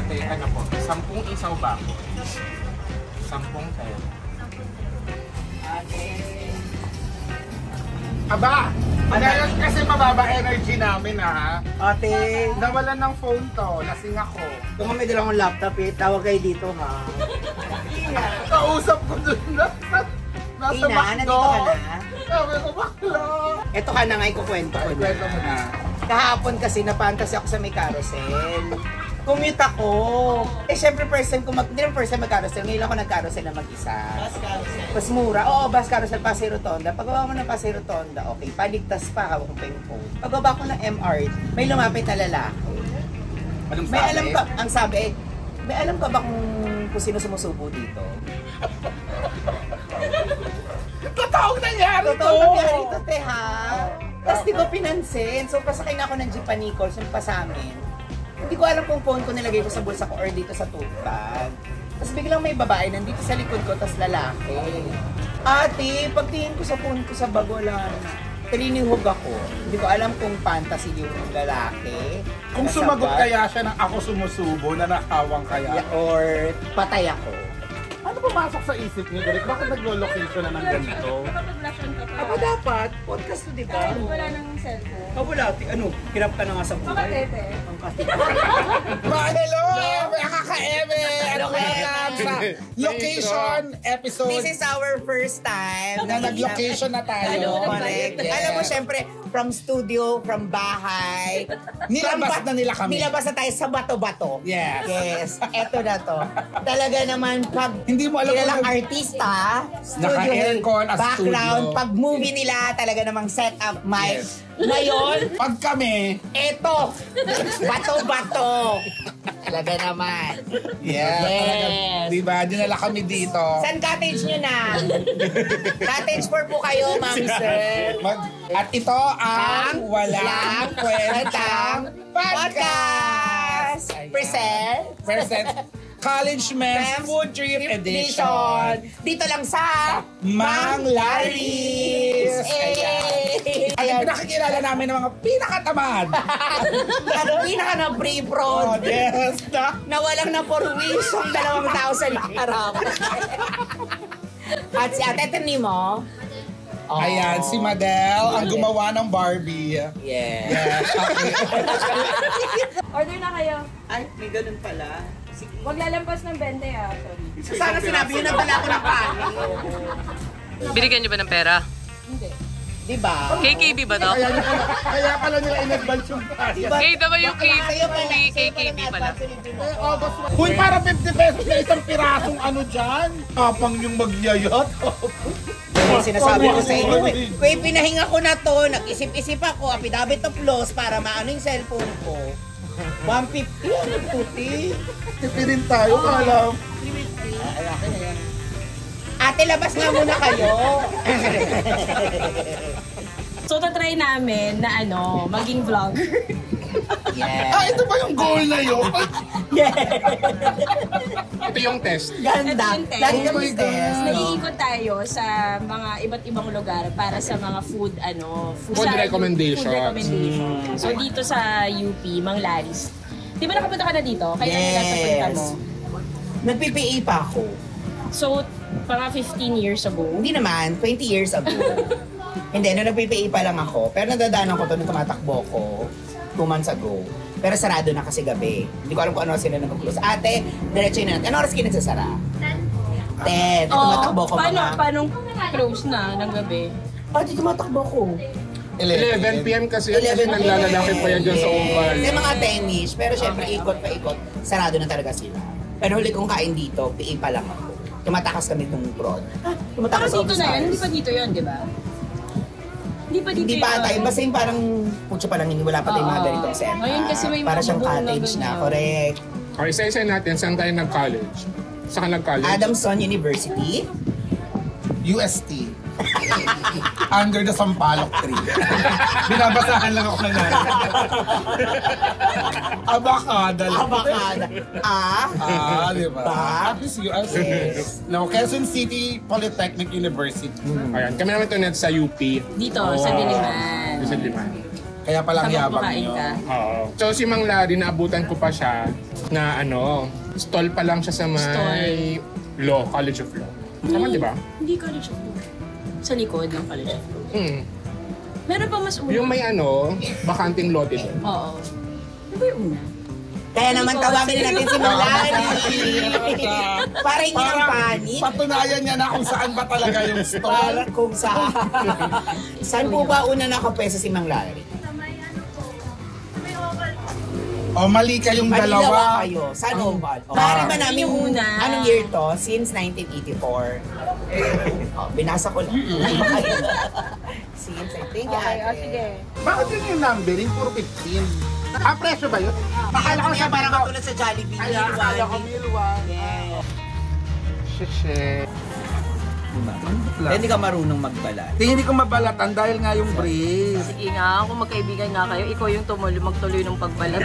ate, ano po, 10 isaw ba po? 10 kayo. Aba! Ngayon kasi mababa energy namin ha. Ate, Nawalan ng phone to, lasing ako. kung may dalang akong laptop tawag kayo dito ha. Kausap ko dun nasa Ina, McDo. nandito ka na? Sabi ko, bakla. Ito ka na nga, ikukwento ko na. Kwento mo na. Kahapon kasi napantas ako sa may carousel. Commute ako. Syempre first time hindi naman first time mag-carousel. Ngayon ako nag-carousel na mag-isa. Bus carousel? Mas mura. Oo, bus carousel, Pasay Rotonda. Pagbaba mo ng Pasay Rotonda, okay. Paligtas pa, hawak ko pa yung phone. Pagbaba ko ng MR, may lumapit na lalaki. Anong May sabi? alam ka, ang sabi, may alam ka ba kung sino sumusubo dito? Totoong nangyari to! Totoo nangyari ito, te, ha? Tapos di ko pinansin. So, pasakay na ako ng jeep panikol, yung pa sa amin. Hindi ko alam kung phone ko nilagay ko sa bulsa ko or dito sa tote bag. Tapos biglang may babae nandito sa likod ko, tapos lalaki. Ate, pagtingin ko sa phone ko sa bag, wala na. Talinihog ako. Hindi ko alam kung fantasy yung lalaki. Kung nasa sumagot bag, kaya siya ng ako sumusubo, na nakawang kaya. or patay ako. Ano pumasok sa isip niyo, Derek? Bakit naglo-location na ng ganito? Nakapag-lotion ka pa. Ako dapat, podcast to, di ba? Kahit wala nang cellphone. Wala, ano, hirap ka na nga sa buhay. Makatete. Ang kasi. Hello! Kaka-eme! Welcome sa location episode This is our first time na nag-location na tayo. Correct. Yes. Alam mo, syempre, from studio, from bahay. Nilabas na nila kami. Nilabas na tayo sa bato-bato. Yes. Yes. Eto na to. Talaga naman, pag Hindi mo alam kilalang kung artista, studio, Naka-aircon, as background, studio. pag movie nila, talaga namang set up mic. Yes. Ngayon, pag kami, eto, bato-bato. Talaga naman. Yes. Diba, dinala kami dito. Saan cottage nyo na? Cottage 4 po kayo, ma'am, sir. At ito ang Walang Kwentang Podcast. Present. Present College Men's Food Trip Edition. Dito lang sa Mang Laris. Ayan. At yung pinakikilala namin ng mga pinakatamad. Ano, pinaka na free Oh, fraud. yes. Na walang napurwisong 2,000 sa harap. At si Ate Tini mo. Oh. Ayan, si Madel ang gumawa ng Barbie. Yeah. Yes, okay. Order na kayo. Ay, may ganun pala. Sige. Huwag lalampas ng 20 sorry. Sana sinabi yun, nagdala ko ng panin. Binigyan niyo ba ng pera? Hindi. Diba? KKB ba to? Kaya pala nila in-advance yung Diba? KWKB, KKB pala. Uy, para 50 pesos na isang pirasong ano dyan. Kapang yung magyayot. Sinasabi ko sa inyo, kaya pinahinga ko na to, nag-isip-isip ako, affidavit of loss para maano yung cellphone ko. 150, ano puti? Tipirin tayo, alam. Ate, labas nga muna kayo. So, tatry namin na maging vlogger. Yeah. Ito ba yung goal na yun? Yeah. Ito yung test. Ganda. Ito yung test. Lagi Oh kami my test. Naiikot tayo sa mga iba't ibang lugar para sa mga food Food sa recommendations. Food recommendations. So, dito sa UP, Mang Laris. Di ba nakapunta ka na dito? Kaya nila sa punta mo. Nag-PPA pa ako. So, mga 15 years ago. Hindi naman, 20 years ago. Hindi, nung nag-PPA pa lang ako. Pero nadadaanan ko to nung tumatakbo ko 2 months ago. Pero sarado na kasi gabi. Hindi ko alam kung ano sila nag-close. Ate, diretso yun natin. Ano oras kayo nagsasara? 10. Tumatakbo ko Paano close na ng gabi? Ate, tumatakbo ko. 11 p.m. kasi yun, kasi naglalalaki pa yan dyan sa upan. May mga tennis, pero syempre ikot pa ikot, sarado na talaga sila. Pero huli kong kain dito, PA pa lang ako. Tumatakas kami itong prod. Tumatakas Dito na yan, hindi pa dito yan, di ba? Hindi pa dito Hindi pa tayo, basta yung parang, putyo pa lang, hindi wala pa tayong mga ganitong setup. Ngayon kasi may para mga siyang bubong na cottage na, ganyan. correct. Okay, isa-isa natin, saan tayo nag-college? Saan ka nag-college? Adamson University. UST. Under the Sampalok tree. Binabasahan lang ako ng nanay. Abakada lang. Abakada. Di ba? Ba? At least UST. No, Quezon City Polytechnic University. Ayan, kami naman ito net sa UP. Dito, sa Diliman. Sa Diliman. Kaya palang Habang yabang kumakain nyo. ka. Oo. So si Mang Larry, naabutan ko pa siya na stall pa lang siya sa may Law, College of Law. Tama, di ba? Hindi College of Law. Sa likod ng College of Law. Meron pa mas una. Yung may bakanting lote doon. Oo. Ano ba yung una? Kaya naman tawagin natin si Malari. Para hindi ng panik. Patunayan niya na kung saan ba talaga yung Para stall. kung saan. Saan po ba una nakapwesto si Mang Larry? O mali kayong Manilawa dalawa. kayo. Saan oval? Maaari ba namin Yung una. anong year to? Since 1984. Binasa ko lang. Since I think ate. Bakit yun yung numbering? Puro 15. Presyo ba yun? Akala ko siya parang katulad sa Jollibee. Kaya akala ko Milwan. Yes. Shit. Hindi ka marunong magbalat. Hindi ko mabalatan dahil nga yung brace. Sige nga, kung magkaibigan nga kayo, ikaw yung magtuloy ng pagbalat.